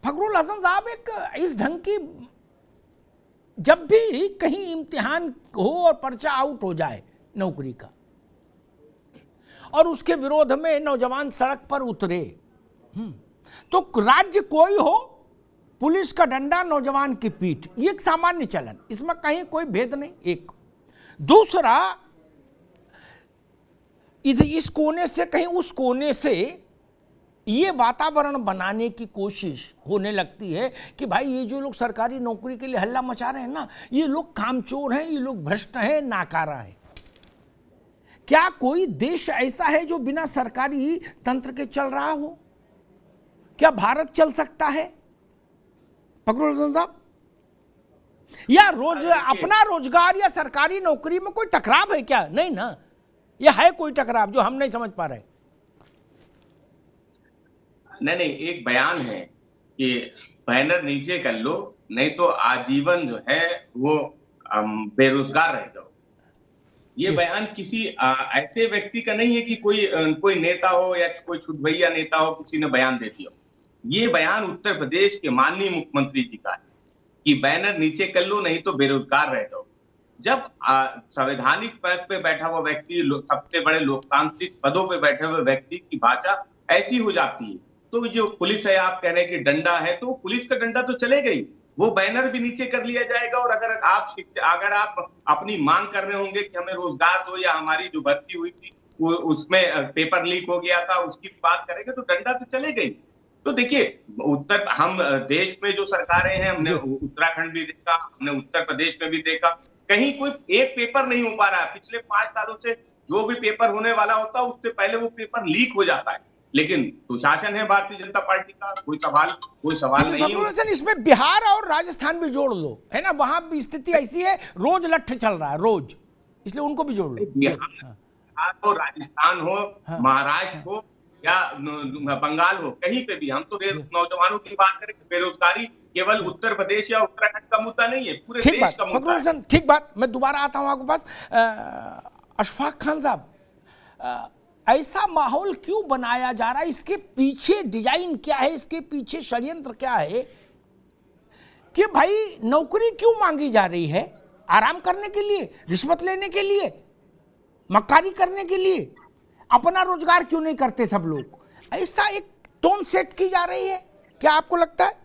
फखरुल हसन साहब एक इस ढंग की, जब भी कहीं इम्तिहान हो और पर्चा आउट हो जाए नौकरी का और उसके विरोध में नौजवान सड़क पर उतरे, तो राज्य कोई हो, पुलिस का डंडा, नौजवान की पीठ, ये एक सामान्य चलन, इसमें कहीं कोई भेद नहीं। एक दूसरा, इस कोने से कहीं उस कोने से ये वातावरण बनाने की कोशिश होने लगती है कि भाई ये जो लोग सरकारी नौकरी के लिए हल्ला मचा रहे हैं ना, ये लोग कामचोर हैं, ये लोग भ्रष्ट हैं, नाकारा हैं। क्या कोई देश ऐसा है जो बिना सरकारी तंत्र के चल रहा हो? क्या भारत चल सकता है फखरुल हसन साहब? या अपना रोजगार या सरकारी नौकरी में कोई टकराव है क्या? नहीं ना, यह है कोई टकराव जो हम नहीं समझ पा रहे। नहीं, एक बयान है कि बैनर नीचे कर लो, नहीं तो आजीवन जो है वो बेरोजगार रह जाओ। ये बयान किसी ऐसे व्यक्ति का नहीं है कि कोई नेता हो या कोई छुटभैया नेता हो, किसी ने बयान दे दिया। ये बयान उत्तर प्रदेश के माननीय मुख्यमंत्री जी का है कि बैनर नीचे कर लो, नहीं तो बेरोजगार रह जाओ। जब संवैधानिक पद पे बैठा हुआ व्यक्ति, सबसे बड़े लोकतांत्रिक पदों पे बैठे हुए व्यक्ति की भाषा ऐसी हो जाती है, तो जो पुलिस है, आप कह रहे हैं कि डंडा है, तो पुलिस का डंडा तो चले गई, वो बैनर भी नीचे कर लिया जाएगा। और अगर आप अपनी मांग कर रहे होंगे कि हमें रोजगार दो, या हमारी जो भर्ती हुई थी उसमें पेपर लीक हो गया था, उसकी बात करेंगे, तो डंडा तो चले गई। तो देखिए, हम देश में जो सरकारें हैं, हमने उत्तराखंड भी देखा, हमने उत्तर प्रदेश में भी देखा, कहीं कोई एक पेपर नहीं हो पा रहा है। पिछले 5 सालों से जो भी पेपर होने वाला होता है, उससे पहले वो पेपर लीक हो जाता है। लेकिन सुशासन है भारतीय जनता पार्टी का, कोई सवाल नहीं है। इसमें बिहार और राजस्थान भी जोड़ लो, है ना, वहां भी स्थिति ऐसी है, रोज लट्ठ चल रहा है रोज, इसलिए उनको भी जोड़ लो। बिहार हो, राजस्थान हो, महाराष्ट्र हो या बंगाल हो, कहीं पे भी हम तो नौजवानों की बात करें। बेरोजगारी केवल उत्तर प्रदेश या उत्तराखंड का मुद्दा नहीं है, पूरे देश का मुद्दा है। ठीक बात, मैं दोबारा आता हूं आपके पास। अशफाक खान साहब, ऐसा माहौल क्यों बनाया जा रहा है? इसके पीछे डिजाइन क्या है? इसके पीछे षड्यंत्र क्या है कि भाई नौकरी क्यों मांगी जा रही है? आराम करने के लिए, रिश्वत लेने के लिए, मक्कारी करने के लिए? अपना रोजगार क्यों नहीं करते सब लोग? ऐसा एक टोन सेट की जा रही है, क्या आपको लगता है?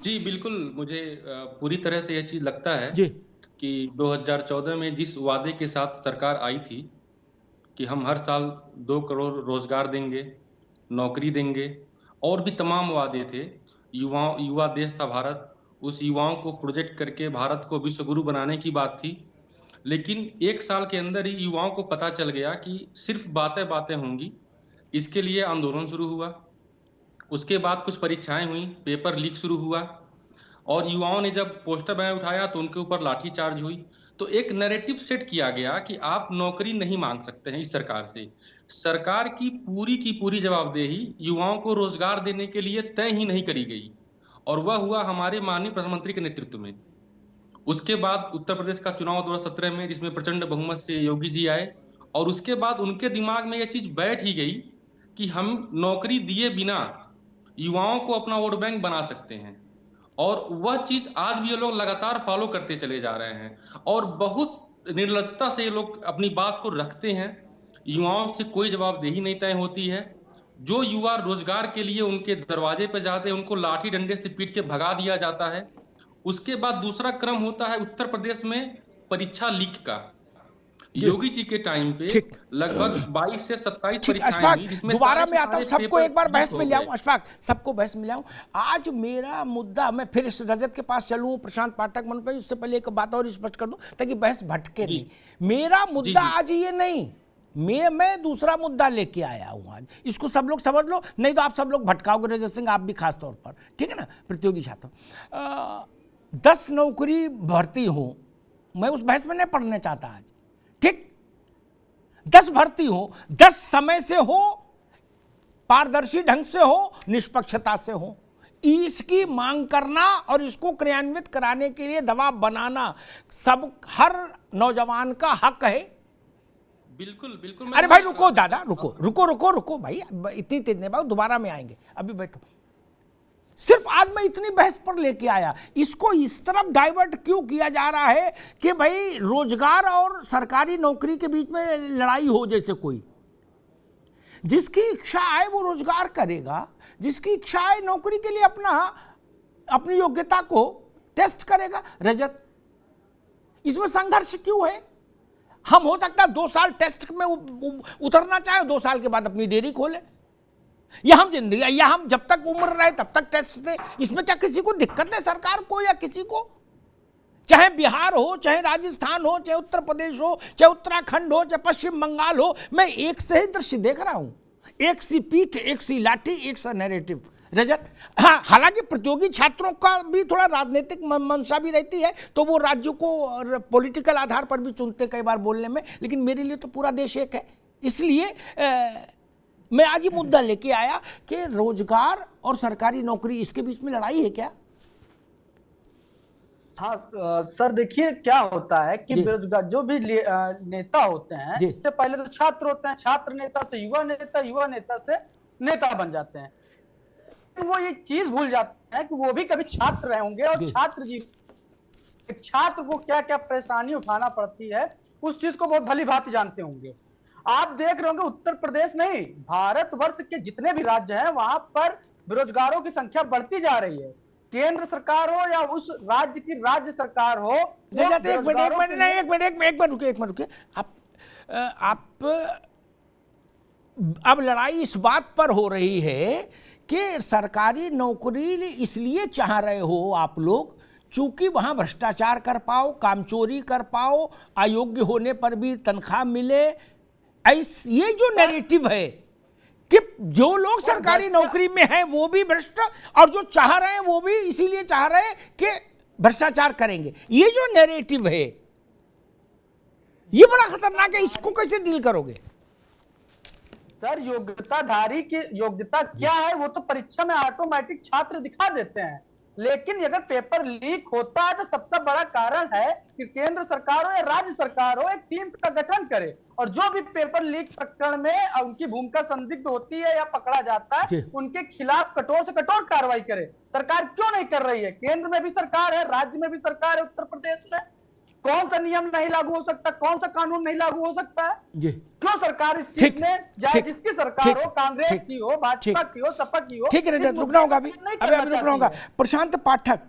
जी बिल्कुल, मुझे पूरी तरह से यह चीज लगता है जी कि 2014 में जिस वादे के साथ सरकार आई थी कि हम हर साल 2 करोड़ रोजगार देंगे, नौकरी देंगे, और भी तमाम वादे थे। युवा देश था भारत, उस युवाओं को प्रोजेक्ट करके भारत को विश्वगुरु बनाने की बात थी। लेकिन 1 साल के अंदर ही युवाओं को पता चल गया कि सिर्फ बातें बातें होंगी। इसके लिए आंदोलन शुरू हुआ, उसके बाद कुछ परीक्षाएं हुई, पेपर लीक शुरू हुआ, और युवाओं ने जब पोस्टर बैनर उठाया तो उनके ऊपर लाठीचार्ज हुई। तो एक नैरेटिव सेट किया गया कि आप नौकरी नहीं मांग सकते हैं इस सरकार से। सरकार की पूरी जवाबदेही युवाओं को रोजगार देने के लिए तय ही नहीं करी गई, और वह हुआ हमारे माननीय प्रधानमंत्री के नेतृत्व में। उसके बाद उत्तर प्रदेश का चुनाव 2017 में, जिसमें प्रचंड बहुमत से योगी जी आए, और उसके बाद उनके दिमाग में यह चीज बैठ ही गई कि हम नौकरी दिए बिना युवाओं को अपना वोट बैंक बना सकते हैं। और वह चीज आज भी ये लोग लगातार फॉलो करते चले जा रहे हैं, और बहुत निर्लजता से ये लोग अपनी बात को रखते हैं। युवाओं से कोई जवाबदेही नहीं तय होती है। जो युवा रोजगार के लिए उनके दरवाजे पे जाते हैं, उनको लाठी डंडे से पीट के भगा दिया जाता है। उसके बाद दूसरा क्रम होता है उत्तर प्रदेश में परीक्षा लीक का। योगी जी के टाइम पे लगभग 22 से 27 परीक्षाएं हुई, जिसमें दोबारा मैं आता हूं, सबको एक बार बहस में ले आऊं। अशफाक, सबको बहस में ले आऊं। आज मेरा मुद्दा, मैं फिर इस रजत के पास चलूं, प्रशांत पाठक मन पर, उससे पहले एक बात और स्पष्ट कर दूं ताकि बहस भटके नहीं। मेरा मुद्दा आज ये नहीं, मैं दूसरा मुद्दा लेके आया हूं आज। इसको सब लोग समझ लो, नहीं तो आप सब लोग भटकाओगे। रजत सिंह, आप भी खास तौर पर, ठीक है ना, प्रतियोगी छात्र। 10 नौकरी भर्ती हो, मैं उस बहस में नहीं पढ़ना चाहता आज, ठीक? 10 भर्ती हो, 10 समय से हो, पारदर्शी ढंग से हो, निष्पक्षता से हो, इसकी मांग करना और इसको क्रियान्वित कराने के लिए दबाव बनाना सब हर नौजवान का हक है। बिल्कुल बिल्कुल अरे भाई रुको दादा, रुको रुको रुको रुको भाई, इतनी तेज नहीं भाई, दोबारा में आएंगे, अभी बैठो। सिर्फ आज मैं इतनी बहस पर लेके आया, इसको इस तरफ डाइवर्ट क्यों किया जा रहा है कि भाई रोजगार और सरकारी नौकरी के बीच में लड़ाई हो, जैसे कोई जिसकी इच्छा आए वो रोजगार करेगा, जिसकी इच्छा आए नौकरी के लिए अपनी योग्यता को टेस्ट करेगा। रजत, इसमें संघर्ष क्यों है? हम हो सकता है 2 साल टेस्ट में उतरना चाहे, 2 साल के बाद अपनी डेयरी खोले, या हम जिंदगी, या हम जब तक उम्र रहे तब तक टेस्ट दे। इसमें क्या किसी को दिक्कत है, सरकार को या किसी को? चाहे बिहार हो, चाहे राजस्थान हो, चाहे उत्तर प्रदेश हो, चाहे उत्तराखंड हो, चाहे पश्चिम बंगाल हो, मैं एक से ही दृश्य देख रहा हूं, एक सी पीठ, एक सी लाठी, एक सा नैरेटिव। रजत, हाँ, हालांकि प्रतियोगी छात्रों का भी थोड़ा राजनीतिक मंशा भी रहती है, तो वो राज्यों को पॉलिटिकल आधार पर भी चुनते कई बार बोलने में, लेकिन मेरे लिए तो पूरा देश एक है। इसलिए मैं आज ये मुद्दा लेके आया कि रोजगार और सरकारी नौकरी, इसके बीच में लड़ाई है क्या? हाँ सर, देखिए क्या होता है कि बेरोजगार जो भी नेता होते हैं, इससे पहले तो छात्र होते हैं, छात्र नेता से युवा नेता, युवा नेता से नेता बन जाते हैं। वो ये चीज भूल जाते हैं कि वो भी कभी छात्र रहे होंगे, और छात्र को क्या क्या परेशानी उठाना पड़ती है उस चीज को बहुत भली भांति जानते होंगे। आप देख रहे होंगे उत्तर प्रदेश नहीं, भारतवर्ष के जितने भी राज्य हैं वहां पर बेरोजगारों की संख्या बढ़ती जा रही है। केंद्र सरकार हो या उस राज्य की राज्य सरकार हो। एक मिनट रुकिए। आप अब लड़ाई इस बात पर हो रही है कि सरकारी नौकरी इसलिए चाह रहे हो आप लोग चूंकि वहां भ्रष्टाचार कर पाओ, कामचोरी कर पाओ, अयोग्य होने पर भी तनख्वाह मिले। ये जो नैरेटिव है कि जो लोग सरकारी नौकरी में हैं वो भी भ्रष्ट, और जो चाह रहे हैं वो भी इसीलिए चाह रहे हैं कि भ्रष्टाचार करेंगे, ये जो नैरेटिव है ये बड़ा खतरनाक है। इसको कैसे डील करोगे? सर, योग्यताधारी की योग्यता क्या है वो तो परीक्षा में ऑटोमेटिक छात्र दिखा देते हैं, लेकिन अगर पेपर लीक होता है तो सबसे बड़ा कारण है कि केंद्र सरकार हो या राज्य सरकार हो एक टीम का गठन करे, और जो भी पेपर लीक प्रकरण में उनकी भूमिका संदिग्ध होती है या पकड़ा जाता है उनके खिलाफ कठोर से कठोर कार्रवाई करे। सरकार क्यों नहीं कर रही है? केंद्र में भी सरकार है, राज्य में भी सरकार है, उत्तर प्रदेश में कौन सा नियम नहीं लागू हो सकता, कौन सा कानून नहीं लागू हो सकता है? क्यों सरकार इस चीज में, चाहे जिसकी सरकार हो, कांग्रेस की हो, भाजपा की हो, सपा की हो, ठीक है, रुकना होगा अभी रुकना होगा। प्रशांत पाठक,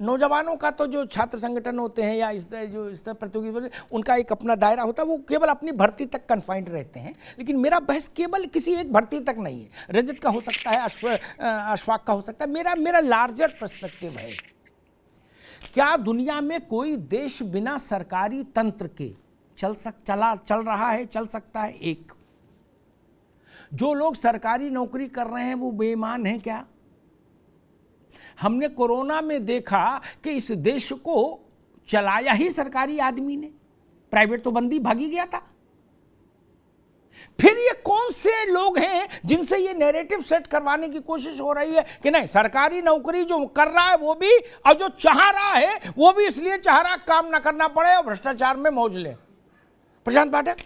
नौजवानों का तो जो छात्र संगठन होते हैं या इस तरह प्रतियोगी, उनका एक अपना दायरा होता है, वो केवल अपनी भर्ती तक कन्फाइंड रहते हैं। लेकिन मेरा बहस केवल किसी एक भर्ती तक नहीं है, रजत का हो सकता है, अशफाक का हो सकता है, मेरा लार्जर पर्सपेक्टिव है। क्या दुनिया में कोई देश बिना सरकारी तंत्र के चल रहा है, चल सकता है? एक, जो लोग सरकारी नौकरी कर रहे हैं वो बेईमान हैं क्या? हमने कोरोना में देखा कि इस देश को चलाया ही सरकारी आदमी ने, प्राइवेट तो बंदी भागी गया था। फिर ये कौन से लोग हैं जिनसे ये नैरेटिव सेट करवाने की कोशिश हो रही है कि नहीं सरकारी नौकरी जो कर रहा है वो भी, और जो चाह रहा है वो भी इसलिए चाह रहा काम ना करना पड़े और भ्रष्टाचार में मौज ले? प्रशांत पाठक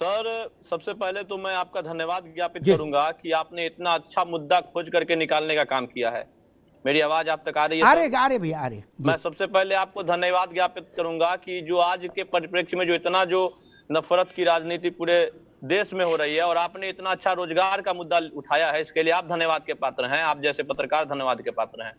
सर, सबसे पहले तो मैं आपका धन्यवाद ज्ञापित करूंगा कि आपने इतना अच्छा मुद्दा खोज करके निकालने का काम किया है। मेरी आवाज आप तक आ रही है? आ रहे भैया, आ रहे। मैं सबसे पहले आपको धन्यवाद ज्ञापित करूंगा कि जो आज के परिप्रेक्ष्य में जो इतना जो नफरत की राजनीति पूरे देश में हो रही है और आपने इतना अच्छा रोजगार का मुद्दा उठाया है, इसके लिए आप धन्यवाद के पात्र हैं। आप जैसे पत्रकार धन्यवाद के पात्र हैं।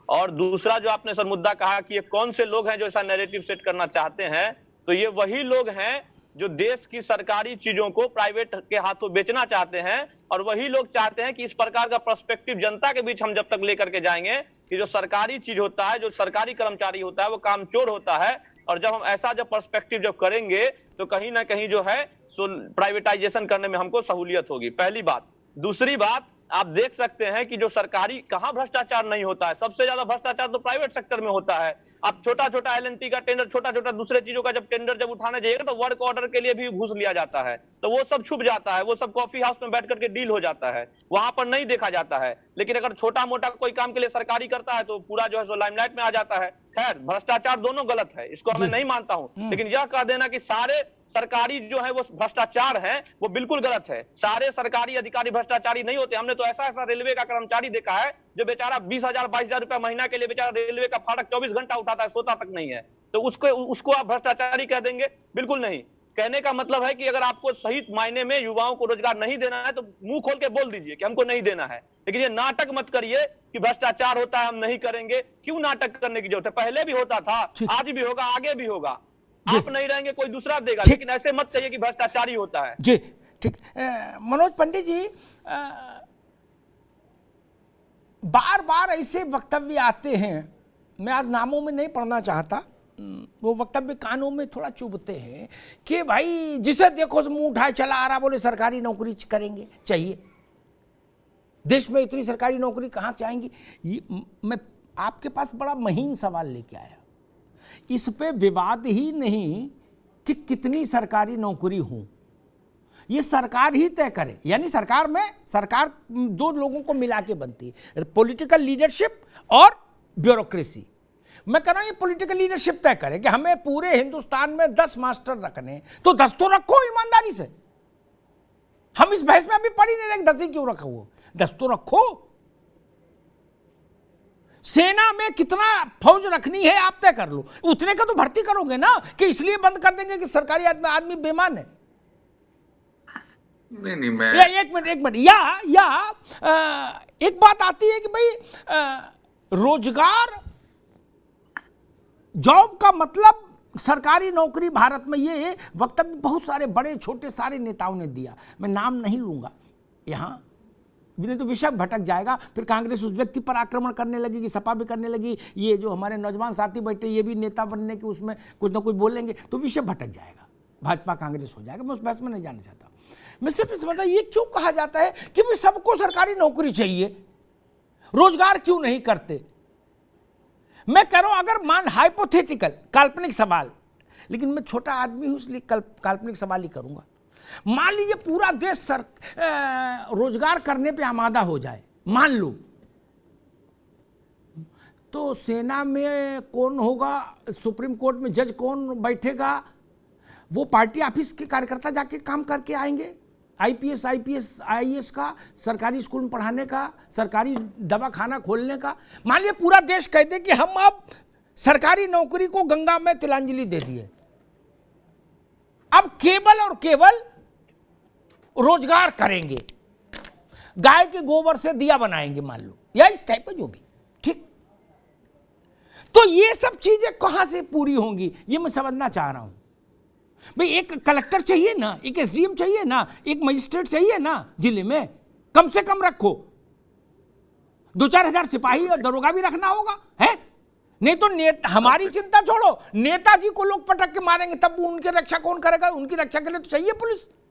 और दूसरा जो आपने सर मुद्दा कहा कि ये कौन से लोग हैं जो ऐसा नैरेटिव सेट करना चाहते हैं, तो ये वही लोग हैं जो देश की सरकारी चीजों को प्राइवेट के हाथों बेचना चाहते हैं, और वही लोग चाहते हैं कि इस प्रकार का पर्सपेक्टिव जनता के बीच हम जब तक लेकर के जाएंगे कि जो सरकारी चीज होता है, जो सरकारी कर्मचारी होता है वो कामचोर होता है, और जब हम ऐसा जब पर्सपेक्टिव जब करेंगे तो कहीं ना कहीं जो है सो प्राइवेटाइजेशन करने में हमको सहूलियत होगी, पहली बात। दूसरी बात, आप देख सकते हैं कि जो सरकारी कहां भ्रष्टाचार नहीं होता है, सबसे ज्यादा भ्रष्टाचार तो प्राइवेट सेक्टर में होता है। आप छोटा छोटा एलएनटी का टेंडर, छोटा छोटा दूसरे चीजों का जब टेंडर जब उठाने जाइएगा तो वर्क ऑर्डर के लिए भी घूस लिया जाता है, तो वो सब छुप जाता है, वो सब कॉफी हाउस में बैठ करके डील हो जाता है, वहां पर नहीं देखा जाता है। लेकिन अगर छोटा मोटा कोई काम के लिए सरकारी करता है तो पूरा जो है सो लाइमलाइट में आ जाता है। खैर, भ्रष्टाचार दोनों गलत है, इसको मैं नहीं मानता हूं, लेकिन यह कह देना कि सारे सरकारी जो है वो भ्रष्टाचार है, वो बिल्कुल गलत है। सारे सरकारी अधिकारी भ्रष्टाचारी नहीं होते। हमने तो ऐसा ऐसा रेलवे का कर्मचारी देखा है जो बेचारा 20,000 22,000 रुपया महीना के लिए बेचारा रेलवे का फाटक 24 घंटा उठाता है, सोता तक नहीं है, तो उसको आप भ्रष्टाचारी कह देंगे? बिल्कुल नहीं। कहने का मतलब है कि अगर आपको सही मायने में युवाओं को रोजगार नहीं देना है तो मुंह खोल के बोल दीजिए कि हमको नहीं देना है, लेकिन ये नाटक मत करिए कि भ्रष्टाचार होता है हम नहीं करेंगे। क्यों नाटक करने की जरूरत है? पहले भी होता था, आज भी होगा, आगे भी होगा। आप नहीं रहेंगे कोई दूसरा देगा, लेकिन ऐसे मत कहिए कि भ्रष्टाचारी होता है। जी ठीक। मनोज पंडित जी, बार बार ऐसे वक्तव्य आते हैं, मैं आज नामों में नहीं पढ़ना चाहता, वो वक्तव्य कानों में थोड़ा चुभते हैं कि भाई जिसे देखो मुंह उठाए चला आ रहा, बोले सरकारी नौकरी करेंगे चाहिए। देश में इतनी सरकारी नौकरी कहाँ से आएंगी? मैं आपके पास बड़ा महीन सवाल लेके आया। इस पे विवाद ही नहीं कि कितनी सरकारी नौकरी हो, ये सरकार ही तय करे। यानी सरकार दो लोगों को मिला के बनती है, पॉलिटिकल लीडरशिप और ब्यूरोक्रेसी। मैं कह रहा हूं ये पॉलिटिकल लीडरशिप तय करे कि हमें पूरे हिंदुस्तान में 10 मास्टर रखने, तो 10 तो रखो ईमानदारी से। हम इस बहस में अभी पढ़ ही नहीं रहे 10 ही क्यों रखो, वो 10 तो रखो। सेना में कितना फौज रखनी है आप तय कर लो, उतने का तो भर्ती करोगे ना, कि इसलिए बंद कर देंगे कि सरकारी आदमी बेईमान है। नहीं मैं एक मिनट या एक बात आती है कि भाई रोजगार, जॉब का मतलब सरकारी नौकरी भारत में, ये वक्तव्य बहुत सारे बड़े छोटे सारे नेताओं ने दिया, मैं नाम नहीं लूंगा यहां, नहीं तो विषय भटक जाएगा। फिर कांग्रेस उस व्यक्ति पर आक्रमण करने लगेगी, सपा भी करने लगी, ये जो हमारे नौजवान साथी बैठे ये भी नेता बनने के उसमें कुछ ना कुछ बोलेंगे, तो विषय भटक जाएगा, भाजपा कांग्रेस हो जाएगा। मैं उस बहस में नहीं जाना चाहता। मैं सिर्फ इस मतलब ये क्यों कहा जाता है कि भाई सबको सरकारी नौकरी चाहिए, रोजगार क्यों नहीं करते? मैं कह रहा हूं, अगर मान हाइपोथेटिकल, काल्पनिक सवाल, लेकिन मैं छोटा आदमी हूं इसलिए काल्पनिक सवाल ही करूंगा। मान लीजिए पूरा देश रोजगार करने पे आमादा हो जाए, मान लो, तो सेना में कौन होगा, सुप्रीम कोर्ट में जज कौन बैठेगा? वो पार्टी ऑफिस के कार्यकर्ता जाके काम करके आएंगे, आईपीएस आईएएस का, सरकारी स्कूल में पढ़ाने का, सरकारी दवाखाना खोलने का। मान लीजिए पूरा देश कह दे कि हम अब सरकारी नौकरी को गंगा में तिलांजलि दे दिए, अब केवल और केवल रोजगार करेंगे, गाय के गोबर से दिया बनाएंगे मान लो, या इस टाइप का जो भी, ठीक। तो ये सब चीजें कहां से पूरी होंगी, ये मैं समझना चाह रहा हूं। भाई एक कलेक्टर चाहिए ना, एक एसडीएम चाहिए ना, एक मजिस्ट्रेट चाहिए ना, जिले में कम से कम रखो, 2-4 हजार सिपाही और दरोगा भी रखना होगा, है? नहीं तो हमारी चिंता छोड़ो, नेताजी को लोग पटक के मारेंगे, तब उनकी रक्षा कौन करेगा? उनकी रक्षा के लिए तो चाहिए पुलिस।